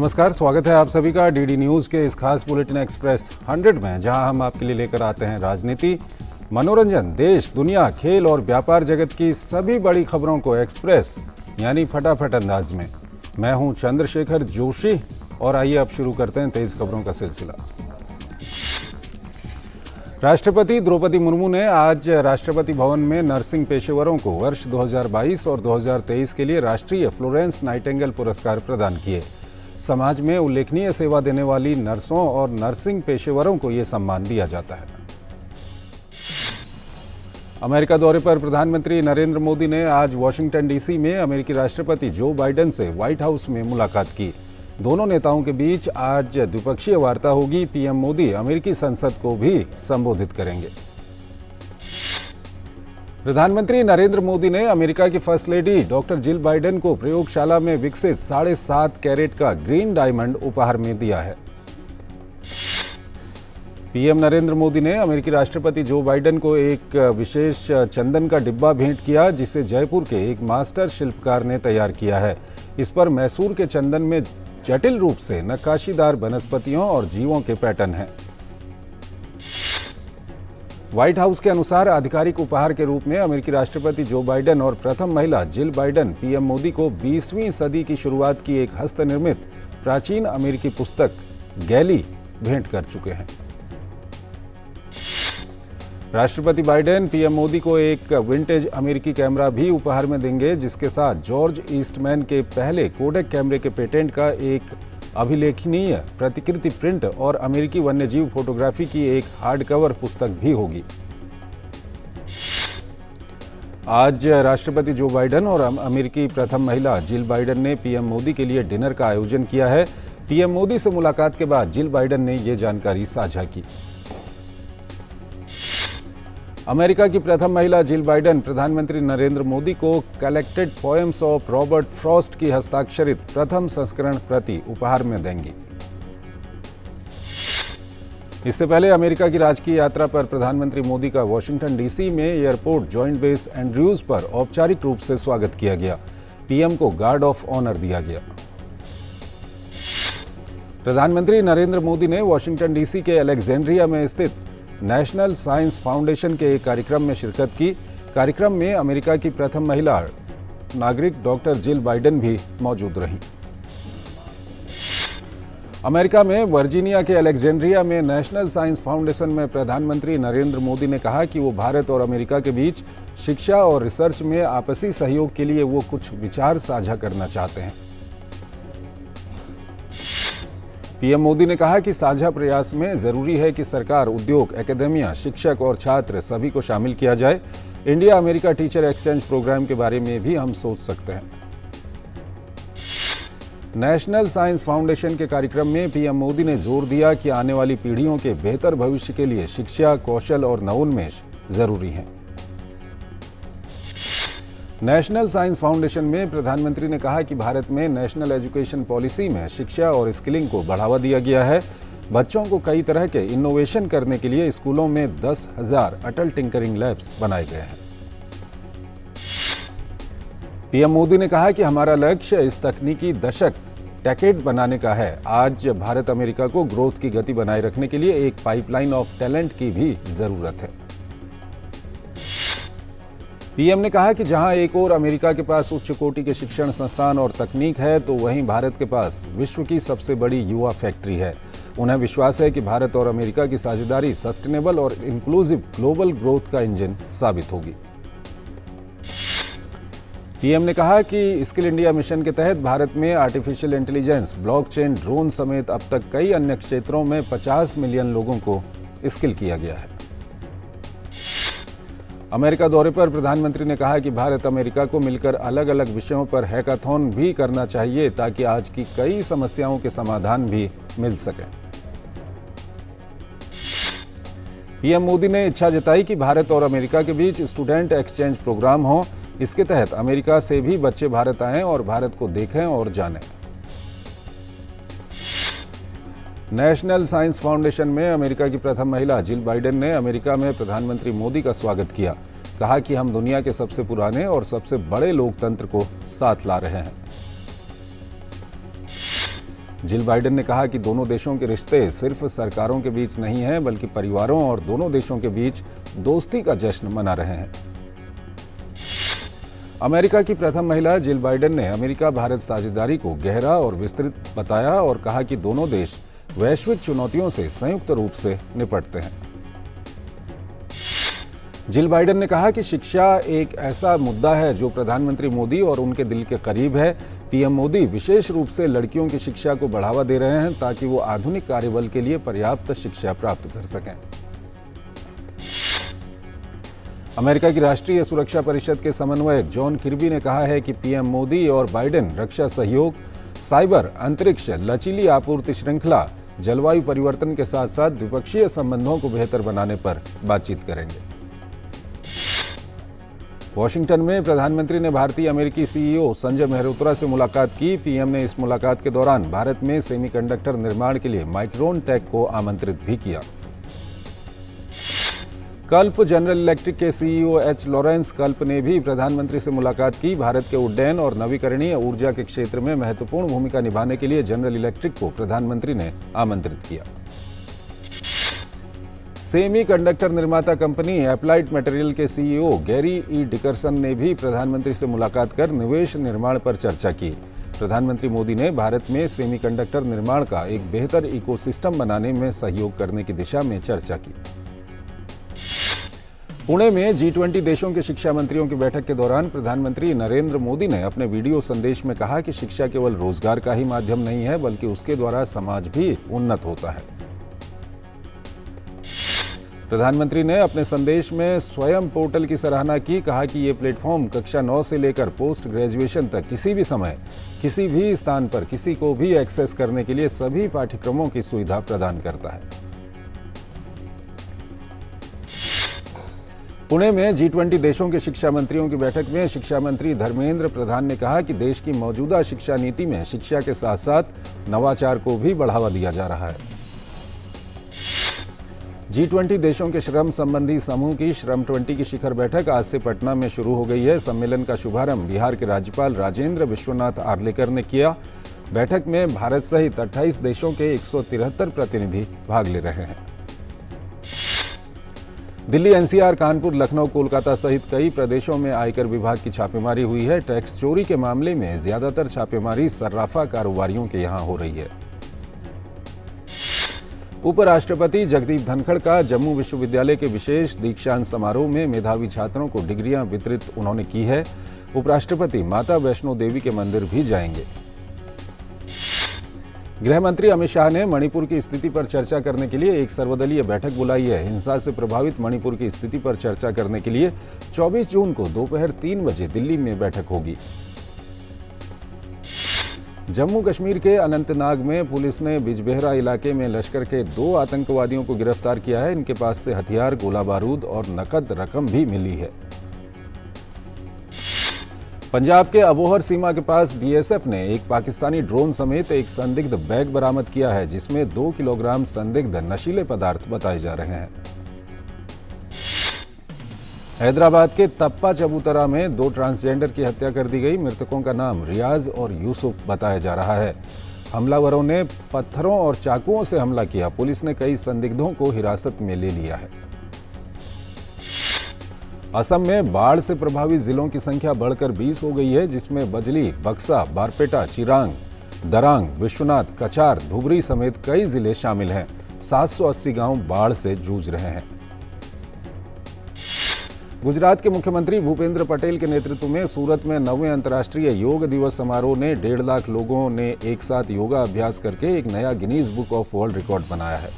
नमस्कार, स्वागत है आप सभी का डीडी न्यूज के इस खास बुलेटिन एक्सप्रेस 100 में, जहां हम आपके लिए लेकर आते हैं राजनीति, मनोरंजन, देश, दुनिया, खेल और व्यापार जगत की सभी बड़ी खबरों को एक्सप्रेस यानी फटाफट अंदाज में। मैं हूं चंद्रशेखर जोशी और आइए अब शुरू करते हैं तेज खबरों का सिलसिला। राष्ट्रपति द्रौपदी मुर्मू ने आज राष्ट्रपति भवन में नर्सिंग पेशेवरों को वर्ष 2022 और 2023 के लिए राष्ट्रीय फ्लोरेंस नाइटिंगेल पुरस्कार प्रदान किए। समाज में उल्लेखनीय सेवा देने वाली नर्सों और नर्सिंग पेशेवरों को यह सम्मान दिया जाता है। अमेरिका दौरे पर प्रधानमंत्री नरेंद्र मोदी ने आज वॉशिंगटन डीसी में अमेरिकी राष्ट्रपति जो बाइडेन से व्हाइट हाउस में मुलाकात की। दोनों नेताओं के बीच आज द्विपक्षीय वार्ता होगी। पीएम मोदी अमेरिकी संसद को भी संबोधित करेंगे। प्रधानमंत्री नरेंद्र मोदी ने अमेरिका की first lady doctor Jill Biden को प्रयोगशाला में विकसित 7.5 कैरेट का ग्रीन डायमंड उपहार में दिया है। पीएम नरेंद्र मोदी ने अमेरिकी राष्ट्रपति जो बाइडेन को एक विशेष चंदन का डिब्बा भेंट किया, जिसे जयपुर के एक मास्टर शिल्पकार ने तैयार किया है। इस पर मैसूर के चंदन में जटिल रूप से नक्काशीदार वनस्पतियों और जीवों के पैटर्न हैं। व्हाइट हाउस के अनुसार आधिकारिक उपहार के रूप में अमेरिकी राष्ट्रपति जो बाइडेन और प्रथम महिला जिल बाइडेन पीएम मोदी को 20वीं सदी की शुरुआत की एक हस्तनिर्मित प्राचीन अमेरिकी पुस्तक गैली भेंट कर चुके हैं। राष्ट्रपति बाइडेन पीएम मोदी को एक विंटेज अमेरिकी कैमरा भी उपहार में देंगे, जिसके साथ जॉर्ज ईस्टमैन के पहले कोडेक कैमरे के पेटेंट का एक अभिलेखनीय प्रतिकृति प्रिंट और अमेरिकी वन्यजीव फोटोग्राफी की एक हार्ड कवर पुस्तक भी होगी। आज राष्ट्रपति जो बाइडेन और अमेरिकी प्रथम महिला जिल बाइडेन ने पीएम मोदी के लिए डिनर का आयोजन किया है। पीएम मोदी से मुलाकात के बाद जिल बाइडेन ने ये जानकारी साझा की। अमेरिका की प्रथम महिला जिल बाइडेन प्रधानमंत्री नरेंद्र मोदी को collected poems of Robert Frost की हस्ताक्षरित प्रथम संस्करण प्रति उपहार में देंगी। इससे पहले अमेरिका की राजकीय यात्रा पर प्रधानमंत्री मोदी का वॉशिंगटन डीसी में एयरपोर्ट जॉइंट बेस एंड्रयूज पर औपचारिक रूप से स्वागत किया गया। पीएम को गार्ड ऑफ ऑनर दिया गया। प्रधानमंत्री नरेंद्र मोदी ने वॉशिंगटन डीसी के अलेक्जेंड्रिया में स्थित नेशनल साइंस फाउंडेशन के एक कार्यक्रम में शिरकत की। कार्यक्रम में अमेरिका की प्रथम महिला नागरिक डॉक्टर जिल बाइडेन भी मौजूद रहीं। अमेरिका में वर्जीनिया के अलेक्जेंड्रिया में नेशनल साइंस फाउंडेशन में प्रधानमंत्री नरेंद्र मोदी ने कहा कि वो भारत और अमेरिका के बीच शिक्षा और रिसर्च में आपसी सहयोग के लिए वो कुछ विचार साझा करना चाहते हैं। पीएम मोदी ने कहा कि साझा प्रयास में जरूरी है कि सरकार, उद्योग, एकेडेमिया, शिक्षक और छात्र सभी को शामिल किया जाए। India America teacher exchange program के बारे में भी हम सोच सकते हैं। नेशनल साइंस फाउंडेशन के कार्यक्रम में पीएम मोदी ने जोर दिया कि आने वाली पीढ़ियों के बेहतर भविष्य के लिए शिक्षा, कौशल और नवोन्मेष जरूरी हैं। नेशनल साइंस फाउंडेशन में प्रधानमंत्री ने कहा कि भारत में नेशनल एजुकेशन पॉलिसी में शिक्षा और स्किलिंग को बढ़ावा दिया गया है। बच्चों को कई तरह के इनोवेशन करने के लिए स्कूलों में 10,000 अटल टिंकरिंग लैब्स बनाए गए हैं। पीएम मोदी ने कहा कि हमारा लक्ष्य इस तकनीकी दशक डेकेड बनाने का है। आज भारत अमेरिका को ग्रोथ की गति बनाए रखने के लिए एक पाइपलाइन ऑफ टैलेंट की भी जरूरत है। पीएम ने कहा कि जहां एक ओर अमेरिका के पास उच्च कोटि के शिक्षण संस्थान और तकनीक है, तो वहीं भारत के पास विश्व की सबसे बड़ी युवा फैक्ट्री है। उन्हें विश्वास है कि भारत और अमेरिका की साझेदारी सस्टेनेबल और इंक्लूसिव ग्लोबल ग्रोथ का इंजन साबित होगी। पीएम ने कहा कि स्किल इंडिया मिशन के तहत भारत में आर्टिफिशियल इंटेलिजेंस, ब्लॉकचेन, ड्रोन समेत अब तक कई अन्य क्षेत्रों में 50 मिलियन लोगों को स्किल किया गया है। अमेरिका दौरे पर प्रधानमंत्री ने कहा कि भारत अमेरिका को मिलकर अलग अलग विषयों पर हैकाथॉन भी करना चाहिए, ताकि आज की कई समस्याओं के समाधान भी मिल सके। पीएम मोदी ने इच्छा जताई कि भारत और अमेरिका के बीच स्टूडेंट एक्सचेंज प्रोग्राम हो। इसके तहत अमेरिका से भी बच्चे भारत आएं और भारत को देखें और जानें। नेशनल साइंस फाउंडेशन में अमेरिका की प्रथम महिला जिल बाइडेन ने अमेरिका में प्रधानमंत्री मोदी का स्वागत किया। कहा कि हम दुनिया के सबसे पुराने और सबसे बड़े लोकतंत्र को साथ ला रहे हैं। जिल बाइडेन ने कहा कि दोनों देशों के रिश्ते सिर्फ सरकारों के बीच नहीं हैं, बल्कि परिवारों और दोनों देशों के बीच दोस्ती का जश्न मना रहे हैं। अमेरिका की प्रथम महिला जिल बाइडेन ने अमेरिका भारत साझेदारी को गहरा और विस्तृत बताया और कहा कि दोनों देश वैश्विक चुनौतियों से संयुक्त रूप से निपटते हैं। जिल बाइडेन ने कहा कि शिक्षा एक ऐसा मुद्दा है जो प्रधानमंत्री मोदी और उनके दिल के करीब है। पीएम मोदी विशेष रूप से लड़कियों की शिक्षा को बढ़ावा दे रहे हैं ताकि वो आधुनिक कार्यबल के लिए पर्याप्त शिक्षा प्राप्त कर सकें। अमेरिका की राष्ट्रीय सुरक्षा परिषद के समन्वयक जॉन किर्बी ने कहा है कि पीएम मोदी और बाइडेन रक्षा सहयोग, साइबर, अंतरिक्ष, लचीली आपूर्ति श्रृंखला, जलवायु परिवर्तन के साथ साथ द्विपक्षीय संबंधों को बेहतर बनाने पर बातचीत करेंगे। वॉशिंगटन में प्रधानमंत्री ने भारतीय अमेरिकी सीईओ संजय मेहरोत्रा से मुलाकात की। पीएम ने इस मुलाकात के दौरान भारत में सेमीकंडक्टर निर्माण के लिए माइक्रोन टेक को आमंत्रित भी किया। कल्प जनरल इलेक्ट्रिक के सीईओ एच लॉरेंस कल्प ने भी प्रधानमंत्री से मुलाकात की। भारत के उड्डयन और नवीकरणीय ऊर्जा के क्षेत्र में महत्वपूर्ण भूमिका निभाने के लिए जनरल इलेक्ट्रिक को प्रधानमंत्री ने आमंत्रित किया। सेमीकंडक्टर निर्माता कंपनी एप्लाइड मटेरियल के सीईओ गैरी ई डिकरसन ने भी प्रधानमंत्री से मुलाकात कर निवेश निर्माण पर चर्चा की। प्रधानमंत्री मोदी ने भारत में सेमीकंडक्टर निर्माण का एक बेहतर इकोसिस्टम बनाने में सहयोग करने की दिशा में चर्चा की। पुणे में G20 देशों के शिक्षा मंत्रियों की बैठक के दौरान प्रधानमंत्री नरेंद्र मोदी ने अपने वीडियो संदेश में कहा कि शिक्षा केवल रोजगार का ही माध्यम नहीं है, बल्कि उसके द्वारा समाज भी उन्नत होता है। प्रधानमंत्री ने अपने संदेश में स्वयं पोर्टल की सराहना की। कहा कि ये प्लेटफॉर्म कक्षा 9 से लेकर पोस्ट ग्रेजुएशन तक किसी भी समय, किसी भी स्थान पर किसी को भी एक्सेस करने के लिए सभी पाठ्यक्रमों की सुविधा प्रदान करता है। पुणे में G20 देशों के शिक्षा मंत्रियों की बैठक में शिक्षा मंत्री धर्मेंद्र प्रधान ने कहा कि देश की मौजूदा शिक्षा नीति में शिक्षा के साथ साथ नवाचार को भी बढ़ावा दिया जा रहा है। G20 देशों के श्रम संबंधी समूह की श्रम 20 की शिखर बैठक आज से पटना में शुरू हो गई है। सम्मेलन का शुभारंभ बिहार के राज्यपाल राजेंद्र विश्वनाथ आर्लेकर ने किया। बैठक में भारत सहित 28 देशों के 173 प्रतिनिधि भाग ले रहे हैं। दिल्ली, एनसीआर, कानपुर, लखनऊ, कोलकाता सहित कई प्रदेशों में आयकर विभाग की छापेमारी हुई है। टैक्स चोरी के मामले में ज्यादातर छापेमारी सर्राफा कारोबारियों के यहां हो रही है। उपराष्ट्रपति जगदीप धनखड़ का जम्मू विश्वविद्यालय के विशेष दीक्षांत समारोह में मेधावी छात्रों को डिग्रियां वितरित उन्होंने की है। उपराष्ट्रपति माता वैष्णो देवी के मंदिर भी जाएंगे। गृह मंत्री अमित शाह ने मणिपुर की स्थिति पर चर्चा करने के लिए एक सर्वदलीय बैठक बुलाई है। हिंसा से प्रभावित मणिपुर की स्थिति पर चर्चा करने के लिए 24 जून को दोपहर 3 बजे दिल्ली में बैठक होगी। जम्मू कश्मीर के अनंतनाग में पुलिस ने बिजबेहरा इलाके में लश्कर के 2 आतंकवादियों को गिरफ्तार किया है। इनके पास से हथियार, गोला बारूद और नकद रकम भी मिली है। पंजाब के अबोहर सीमा के पास बीएसएफ ने एक पाकिस्तानी ड्रोन समेत एक संदिग्ध बैग बरामद किया है, जिसमें 2 किलोग्राम संदिग्ध नशीले पदार्थ बताए जा रहे हैं। हैदराबाद के तप्पा चबूतरा में 2 ट्रांसजेंडर की हत्या कर दी गई। मृतकों का नाम रियाज और यूसुफ बताया जा रहा है। हमलावरों ने पत्थरों और चाकुओं से हमला किया। पुलिस ने कई संदिग्धों को हिरासत में ले लिया है। असम में बाढ़ से प्रभावित जिलों की संख्या बढ़कर 20 हो गई है, जिसमें बजली, बक्सा, बारपेटा, चिरांग, दरांग, विश्वनाथ, कचार, धुबरी समेत कई जिले शामिल हैं। 780 गांव बाढ़ से जूझ रहे हैं। गुजरात के मुख्यमंत्री भूपेंद्र पटेल के नेतृत्व में सूरत में 9वें अंतर्राष्ट्रीय योग दिवस समारोह ने 1.5 लाख लोगों ने एक साथ योगा अभ्यास करके एक नया Guinness book of world record बनाया है।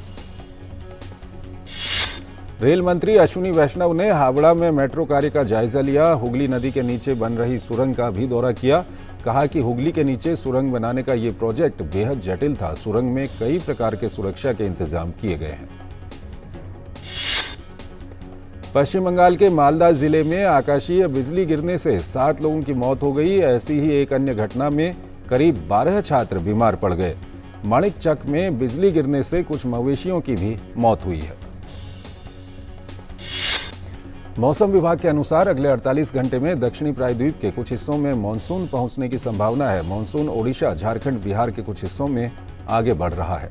रेल मंत्री अश्विनी वैष्णव ने हावड़ा में मेट्रो कार्य का जायजा लिया। हुगली नदी के नीचे बन रही सुरंग का भी दौरा किया। कहा कि हुगली के नीचे सुरंग बनाने का ये प्रोजेक्ट बेहद जटिल था। सुरंग में कई प्रकार के सुरक्षा के इंतजाम किए गए हैं। पश्चिम बंगाल के मालदा जिले में आकाशीय बिजली गिरने से 7 लोगों की मौत हो गई। ऐसी ही एक अन्य घटना में करीब 12 छात्र बीमार पड़ गए। माणिकचक में बिजली गिरने से कुछ मवेशियों की भी मौत हुई है। मौसम विभाग के अनुसार अगले 48 घंटे में दक्षिणी प्रायद्वीप के कुछ हिस्सों में मानसून पहुंचने की संभावना है। मानसून ओडिशा, झारखंड, बिहार के कुछ हिस्सों में आगे बढ़ रहा है।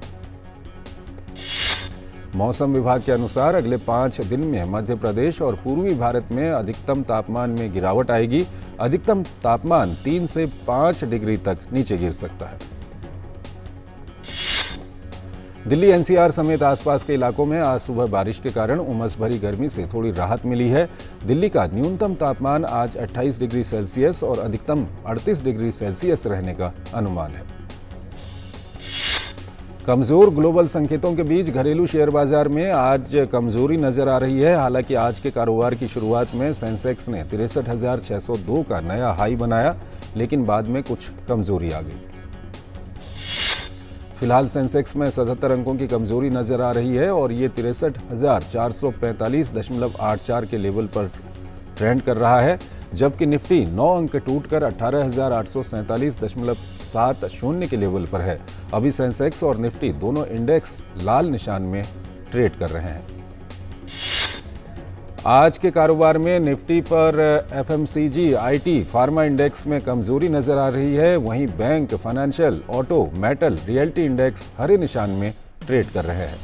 मौसम विभाग के अनुसार अगले 5 दिन में मध्य प्रदेश और पूर्वी भारत में अधिकतम तापमान में गिरावट आएगी। अधिकतम तापमान 3 से 5 डिग्री तक नीचे गिर सकता है। दिल्ली एनसीआर समेत आसपास के इलाकों में आज सुबह बारिश के कारण उमस भरी गर्मी से थोड़ी राहत मिली है। दिल्ली का न्यूनतम तापमान आज 28 डिग्री सेल्सियस और अधिकतम 38 डिग्री सेल्सियस रहने का अनुमान है। कमजोर ग्लोबल संकेतों के बीच घरेलू शेयर बाजार में आज कमजोरी नजर आ रही है। हालांकि आज के कारोबार की शुरुआत में सेंसेक्स ने 63,602 का नया हाई बनाया, लेकिन बाद में कुछ कमजोरी आ गई। फिलहाल सेंसेक्स में 77 अंकों की कमजोरी नजर आ रही है और ये 63,445.84 के लेवल पर ट्रेंड कर रहा है, जबकि निफ्टी 9 अंक टूटकर 18,847.70 के लेवल पर है। अभी सेंसेक्स और निफ्टी दोनों इंडेक्स लाल निशान में ट्रेड कर रहे हैं। आज के कारोबार में निफ्टी पर एफएमसीजी, आईटी, फार्मा इंडेक्स में कमजोरी नजर आ रही है। वहीं bank, financial, auto, metal, realty index हरे निशान में ट्रेड कर रहे हैं।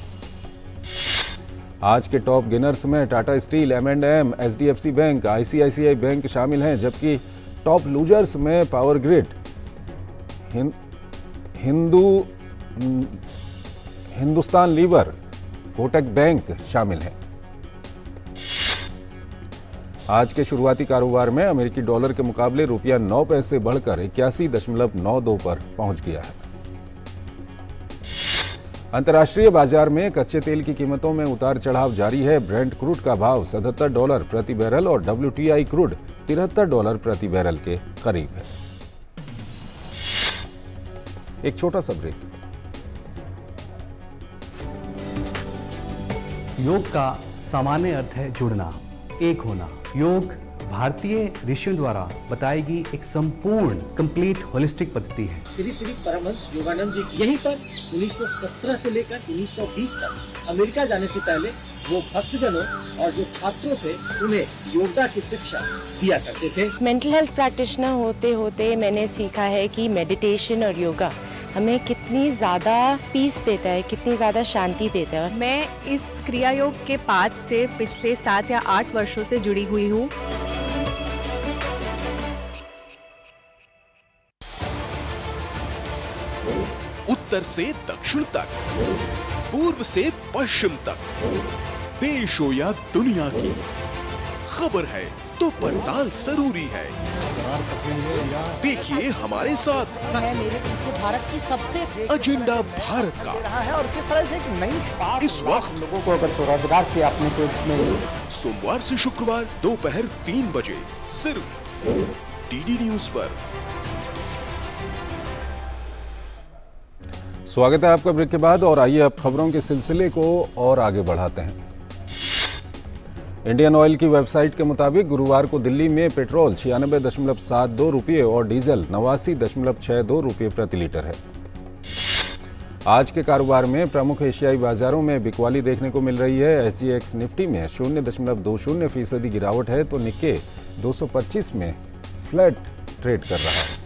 आज के टॉप गेनर्स में Tata steel, M&M, HDFC bank, ICICI bank शामिल हैं, जबकि टॉप लूजर्स में power grid, Hindustan Lever, Kotak bank शामिल हैं। आज के शुरुआती कारोबार में अमेरिकी डॉलर के मुकाबले रुपया 9 पैसे बढ़कर 81.92 पर पहुंच गया है। अंतर्राष्ट्रीय बाजार में कच्चे तेल की कीमतों में उतार चढ़ाव जारी है। ब्रेंट क्रूड का भाव $77 प्रति बैरल और WTI क्रूड $73 प्रति बैरल के करीब है। एक छोटा सा ब्रेक। योग का सामान्य अर्थ है जुड़ना, एक होना। योग भारतीय ऋषियों द्वारा बताएगी एक संपूर्ण कंप्लीट होलिस्टिक पद्धति है। श्री श्री परमहंस योगानंद जी यहीं पर 1917 से लेकर 1920 तक अमेरिका जाने से पहले वो भक्तजनों और जो छात्रों थे उन्हें योगा की शिक्षा दिया करते थे। मेंटल हेल्थ प्रैक्टिशनर होते होते मैंने सीखा है कि मेडिटेशन और योगा हमें कितनी ज़्यादा पीस देता है, कितनी ज़्यादा शांति देता है। मैं इस क्रिया योग के पाठ से पिछले 7 या 8 वर्षों से जुड़ी हुई हूँ। उत्तर से दक्षिण तक, पूर्व से पश्चिम तक, देश हो या दुनिया की खबर है तो पड़ताल जरूरी है। देखिए हमारे साथ मेरे पीछे भारत की सबसे एजेंडा भारत का है और किस तरह से एक नई शुरुआत इस वक्त लोगों को अगर स्वरोजगार से आपने तो इसमें सोमवार से शुक्रवार दोपहर 3 बजे सिर्फ डीडी न्यूज पर। स्वागत है आपका ब्रेक के बाद और आइए अब खबरों के सिलसिले को और आगे बढ़ाते हैं। इंडियन ऑयल की वेबसाइट के मुताबिक गुरुवार को दिल्ली में पेट्रोल 96.72 रुपये और डीजल 89.62 रुपये प्रति लीटर है। आज के कारोबार में प्रमुख एशियाई बाजारों में बिकवाली देखने को मिल रही है। SGX निफ्टी में 0.20% गिरावट है तो निक्के 225 में फ्लैट ट्रेड कर रहा है।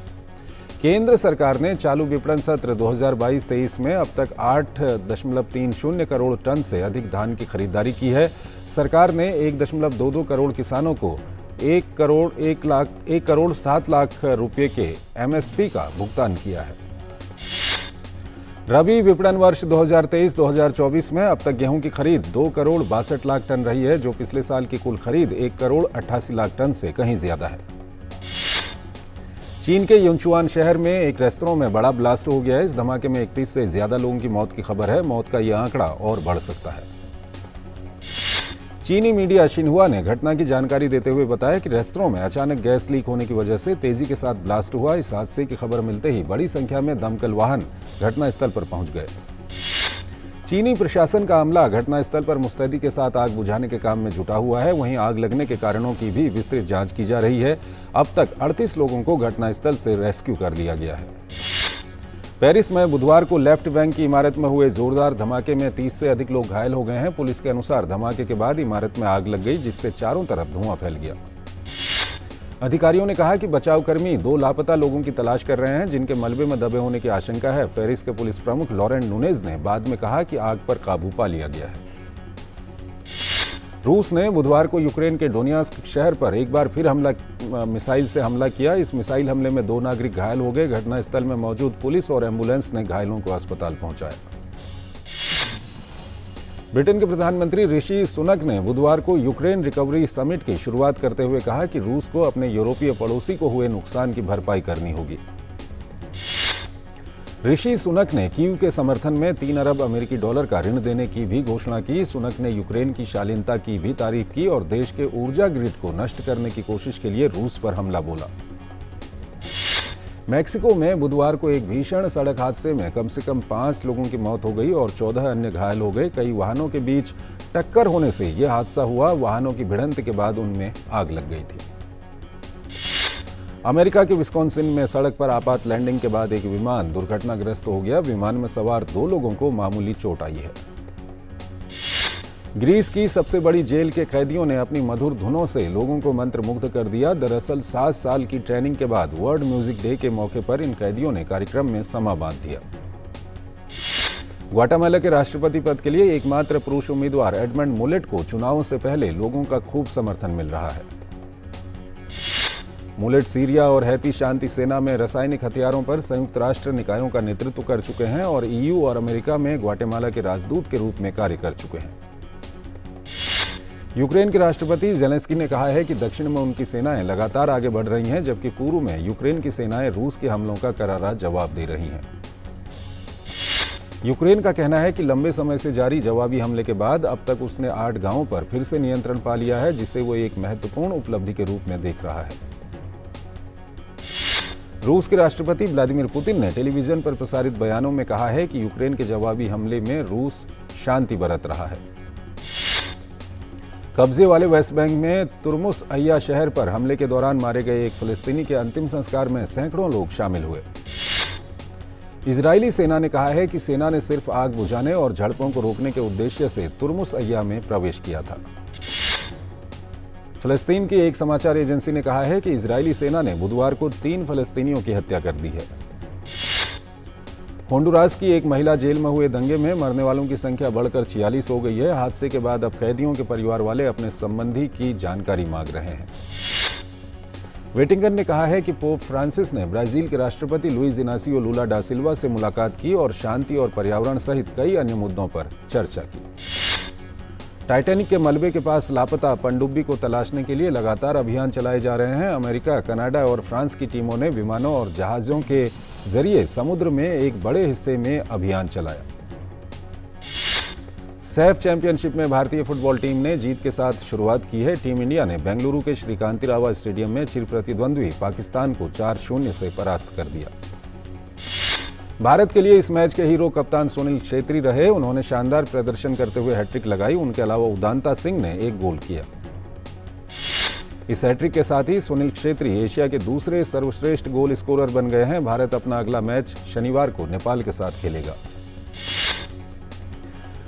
केंद्र सरकार ने चालू विपणन सत्र 2022-23 में अब तक 8.30 करोड़ टन से अधिक धान की खरीदारी की है। सरकार ने 1.22 करोड़ किसानों को 1 करोड़ 7 लाख रुपए के MSP का भुगतान किया है। रबी विपणन वर्ष 2023-2024 में अब तक गेहूं की खरीद 2 करोड़ 62 लाख टन रही है, जो पिछले साल की कुल खरीद 1 करोड़ 88 लाख टन से कहीं ज्यादा है। चीन के युनचुआन शहर में एक रेस्तरां में बड़ा ब्लास्ट हो गया है। इस धमाके में 31 से ज्यादा लोगों की मौत की खबर है। मौत का यह आंकड़ा और बढ़ सकता है। चीनी मीडिया शिन्हुआ ने घटना की जानकारी देते हुए बताया कि रेस्तरां में अचानक गैस लीक होने की वजह से तेजी के साथ ब्लास्ट हुआ। इस हादसे की खबर मिलते ही बड़ी संख्या में दमकल वाहन घटनास्थल पर पहुंच गए। चीनी प्रशासन का अमला घटनास्थल पर मुस्तैदी के साथ आग बुझाने के काम में जुटा हुआ है। वहीं आग लगने के कारणों की भी विस्तृत जांच की जा रही है। अब तक 38 लोगों को घटनास्थल से रेस्क्यू कर लिया गया है। पेरिस में बुधवार को लेफ्ट बैंक की इमारत में हुए जोरदार धमाके में 30 से अधिक लोग घायल हो गए हैं। पुलिस के अनुसार धमाके के बाद इमारत में आग लग गई, जिससे चारों तरफ धुआं फैल गया। अधिकारियों ने कहा कि बचाव कर्मी 2 लापता लोगों की तलाश कर रहे हैं जिनके मलबे में दबे होने की आशंका है। पेरिस के पुलिस प्रमुख लॉरेंट नूनेज ने बाद में कहा कि आग पर काबू पा लिया गया है। रूस ने बुधवार को यूक्रेन के डोनियास्क शहर पर एक बार फिर मिसाइल से हमला किया। इस मिसाइल हमले में 2 नागरिक घायल हो गए। घटनास्थल में मौजूद पुलिस और एम्बुलेंस ने घायलों को अस्पताल पहुंचाया। ब्रिटेन के प्रधानमंत्री ऋषि सुनक ने बुधवार को यूक्रेन रिकवरी समिट की शुरुआत करते हुए कहा कि रूस को अपने यूरोपीय पड़ोसी को हुए नुकसान की भरपाई करनी होगी। ऋषि सुनक ने कीव के समर्थन में 3 अरब अमेरिकी डॉलर का ऋण देने की भी घोषणा की। सुनक ने यूक्रेन की शालीनता की भी तारीफ की और देश के ऊर्जा ग्रिड को नष्ट करने की कोशिश के लिए रूस पर हमला बोला। मैक्सिको में बुधवार को एक भीषण सड़क हादसे में कम से कम 5 लोगों की मौत हो गई और 14 अन्य घायल हो गए। कई वाहनों के बीच टक्कर होने से यह हादसा हुआ। वाहनों की भिड़ंत के बाद उनमें आग लग गई थी। अमेरिका के विस्कॉन्सिन में सड़क पर आपात लैंडिंग के बाद एक विमान दुर्घटनाग्रस्त हो गया। विमान में सवार 2 लोगों को मामूली चोट आई है। ग्रीस की सबसे बड़ी जेल के कैदियों ने अपनी मधुर धुनों से लोगों को मंत्रमुग्ध कर दिया। दरअसल 7 साल की ट्रेनिंग के बाद वर्ल्ड म्यूजिक डे के मौके पर इन कैदियों ने कार्यक्रम में समा बांध दिया। ग्वाटेमाला के राष्ट्रपति पद के लिए एकमात्र पुरुष उम्मीदवार एडमंड मुलेट को चुनावों से पहले लोगों का खूब समर्थन मिल रहा है। मुलेट सीरिया और हैती शांति सेना में रासायनिक हथियारों पर संयुक्त राष्ट्र निकायों का नेतृत्व कर चुके हैं और EU और अमेरिका में ग्वाटेमाला के राजदूत के रूप में कार्य कर चुके हैं। यूक्रेन के राष्ट्रपति ज़ेलेंस्की ने कहा है कि दक्षिण में उनकी सेनाएं लगातार आगे बढ़ रही हैं, जबकि पूर्व में यूक्रेन की सेनाएं रूस के हमलों का करारा जवाब दे रही हैं। यूक्रेन का कहना है कि लंबे समय से जारी जवाबी हमले के बाद अब तक उसने 8 गांवों पर फिर से नियंत्रण पा लिया है, जिसे वो एक महत्वपूर्ण उपलब्धि के रूप में देख रहा है। रूस के राष्ट्रपति व्लादिमीर पुतिन ने टेलीविजन पर प्रसारित बयानों में कहा है कि यूक्रेन के जवाबी हमले में रूस शांति बरत रहा है। कब्जे वाले वेस्ट बैंक में तुर्मुस अय्या शहर पर हमले के दौरान मारे गए एक फिलिस्तीनी के अंतिम संस्कार में सैकड़ों लोग शामिल हुए। इजरायली सेना ने कहा है कि सेना ने सिर्फ आग बुझाने और झड़पों को रोकने के उद्देश्य से तुर्मुस अय्या में प्रवेश किया था। फिलिस्तीन की एक समाचार एजेंसी ने कहा है कि इजरायली सेना ने बुधवार को 3 फिलिस्तीनियों की हत्या कर दी है। होंडुरास की एक महिला जेल में हुए दंगे में मरने वालों की संख्या बढ़कर 46 हो गई है। हादसे के बाद अब कैदियों के परिवार वाले अपने संबंधी की जानकारी मांग रहे हैं। वेटिकन ने कहा है कि पोप फ्रांसिस ने ब्राजील के राष्ट्रपति लुइस इनासियो लुला डा सिल्वा से मुलाकात की और शांति और पर्यावरण सहित कई अन्य मुद्दों पर चर्चा की। टाइटैनिक के मलबे के पास लापता पनडुब्बी को तलाशने के लिए लगातार अभियान चलाए जा रहे हैं। अमेरिका, कनाडा और फ्रांस की टीमों ने विमानों और जहाजों के जरिए समुद्र में एक बड़े हिस्से में अभियान चलाया। सैफ चैंपियनशिप में भारतीय फुटबॉल टीम ने जीत के साथ शुरुआत की है। टीम इंडिया ने बेंगलुरु के श्रीकांतिरावा स्टेडियम में चिरप्रतिद्वंद्वी पाकिस्तान को 4-0 से परास्त कर दिया। भारत के लिए इस मैच के हीरो कप्तान सुनील छेत्री रहे। उन्होंने शानदार प्रदर्शन करते हुए हैट्रिक लगाई। उनके अलावा उदांता सिंह ने एक गोल किया। इस हैट्रिक के साथ ही सुनील छेत्री एशिया के दूसरे सर्वश्रेष्ठ गोल स्कोरर बन गए हैं। भारत अपना अगला मैच शनिवार को नेपाल के साथ खेलेगा।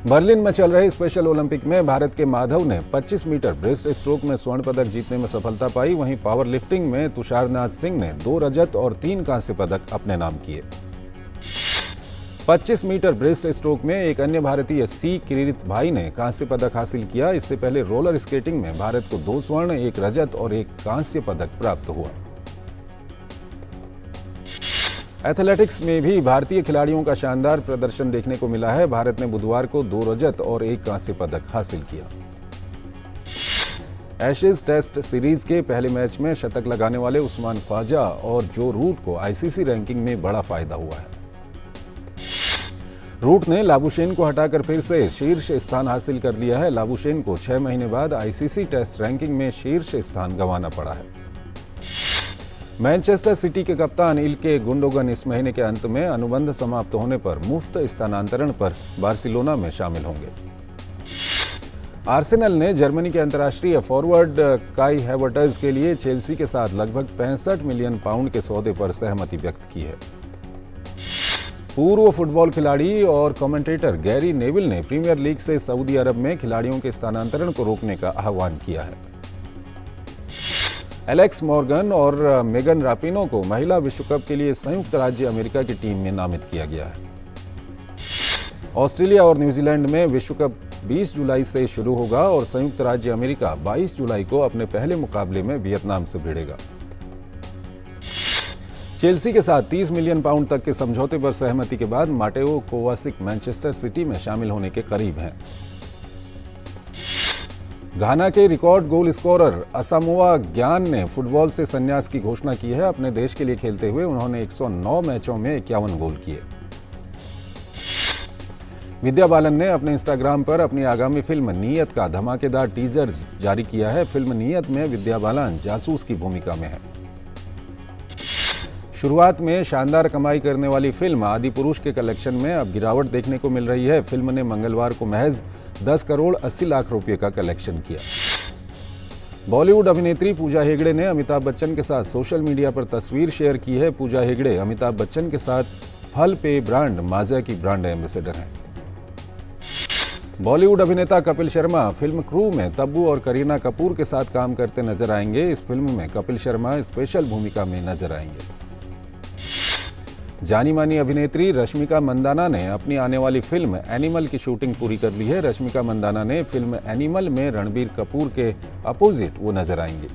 बर्लिन में चल रहे स्पेशल ओलंपिक में भारत के माधव ने 25 मीटर ब्रेस्ट स्ट्रोक में स्वर्ण पदक जीतने में सफलता पाई। वहीं पावर लिफ्टिंग में तुषारनाथ सिंह ने 2 रजत और 3 कांस्य पदक अपने नाम किए। 25 मीटर ब्रेस्ट स्ट्रोक में एक अन्य भारतीय सी किरीत भाई ने कांस्य पदक हासिल किया। इससे पहले रोलर स्केटिंग में भारत को 2 स्वर्ण, 1 रजत और 1 कांस्य पदक प्राप्त हुआ। एथलेटिक्स में भी भारतीय खिलाड़ियों का शानदार प्रदर्शन देखने को मिला है। भारत ने बुधवार को 2 रजत और 1 कांस्य पदक हासिल किया। एशेज टेस्ट सीरीज के पहले मैच में शतक लगाने वाले उस्मान ख्वाजा और जो रूट को आईसीसी रैंकिंग में बड़ा फायदा हुआ है। रूट ने लाबुशेन को हटाकर फिर से शीर्ष स्थान हासिल कर लिया है। लाबुशेन को 6 महीने बाद आईसीसी टेस्ट रैंकिंग में शीर्ष स्थान गंवाना पड़ा है। मैनचेस्टर सिटी के कप्तान इल्के गुंडोगन इस महीने के अंत में अनुबंध समाप्त होने पर मुफ्त स्थानांतरण पर बार्सिलोना में शामिल होंगे। आर्सेनल ने जर्मनी के अंतर्राष्ट्रीय फॉरवर्ड काई हैवर्ट्ज के लिए चेल्सी के साथ लगभग 65 मिलियन पाउंड के सौदे पर सहमति व्यक्त की है। पूर्व फुटबॉल खिलाड़ी और कमेंटेटर गैरी नेविल ने प्रीमियर लीग से सऊदी अरब में खिलाड़ियों के स्थानांतरण को रोकने का आह्वान किया है। एलेक्स मॉर्गन और मेगन रापिनो को महिला विश्व कप के लिए संयुक्त राज्य अमेरिका की टीम में नामित किया गया है। ऑस्ट्रेलिया और न्यूजीलैंड में विश्व कप 20 जुलाई से शुरू होगा और संयुक्त राज्य अमेरिका 22 जुलाई को अपने पहले मुकाबले में वियतनाम से भिड़ेगा। चेल्सी के साथ 30 मिलियन पाउंड तक के समझौते पर सहमति के बाद माटेओ कोवासिक मैनचेस्टर सिटी में शामिल होने के करीब हैं। घाना के रिकॉर्ड गोल स्कोरर असामोआ ग्यान ने फुटबॉल से संन्यास की घोषणा की है। अपने देश के लिए खेलते हुए उन्होंने 109 मैचों में 51 गोल किए। विद्या बालन ने अपने इंस्टाग्राम पर अपनी आगामी फिल्म नीयत का धमाकेदार टीजर जारी किया है। फिल्म नीयत में विद्या बालन जासूस की भूमिका में है। शुरुआत में शानदार कमाई करने वाली फिल्म आदि पुरुष के कलेक्शन में अब गिरावट देखने को मिल रही है। फिल्म ने मंगलवार को महज 10 करोड़ 80 लाख रुपए का कलेक्शन किया। बॉलीवुड अभिनेत्री पूजा हेगड़े ने अमिताभ बच्चन के साथ सोशल मीडिया पर तस्वीर शेयर की है। पूजा हेगड़े अमिताभ बच्चन के साथ फल पेय ब्रांड माजा की ब्रांड एम्बेसडर हैं। बॉलीवुड अभिनेता कपिल शर्मा फिल्म क्रू में तब्बू और करीना कपूर के साथ काम करते नजर आएंगे। इस फिल्म में कपिल शर्मा स्पेशल भूमिका में नजर आएंगे। जानी मानी अभिनेत्री रश्मिका मंदाना ने अपनी आने वाली फिल्म एनिमल की शूटिंग पूरी कर ली है। रश्मिका मंदाना ने फिल्म एनिमल में रणबीर कपूर के अपोजिट वो नजर आएंगी।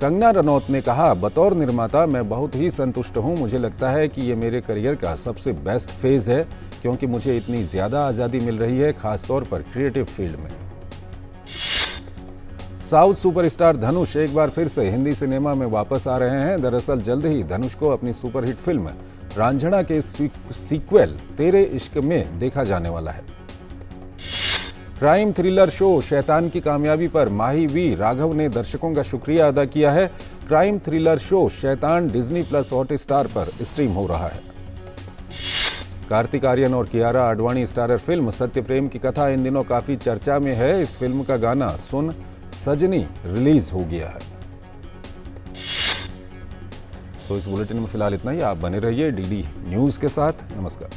कंगना रनौत ने कहा, बतौर निर्माता मैं बहुत ही संतुष्ट हूं। मुझे लगता है कि ये मेरे करियर का सबसे बेस्ट फेज है क्योंकि मुझे इतनी ज्यादा आज़ादी मिल रही है, खासतौर पर क्रिएटिव फील्ड में। साउथ सुपरस्टार धनुष एक बार फिर से हिंदी सिनेमा में वापस आ रहे हैं। दरअसल जल्द ही धनुष को अपनी सुपरहिट फिल्म रांझना के सीक्वल तेरे इश्क में देखा जाने वाला है। क्राइम थ्रिलर शो शैतान की कामयाबी पर माही वी राघव ने दर्शकों का शुक्रिया अदा किया है। क्राइम थ्रिलर शो शैतान डिज्नी प्लस हॉटस्टार पर स्ट्रीम हो रहा है। कार्तिक आर्यन और कियारा आडवाणी स्टारर फिल्म सत्य प्रेम की कथा इन दिनों काफी चर्चा में है। इस फिल्म का गाना सुन सजनी रिलीज हो गया है। तो इस बुलेटिन में फिलहाल इतना ही। आप बने रहिए डीडी न्यूज के साथ। नमस्कार।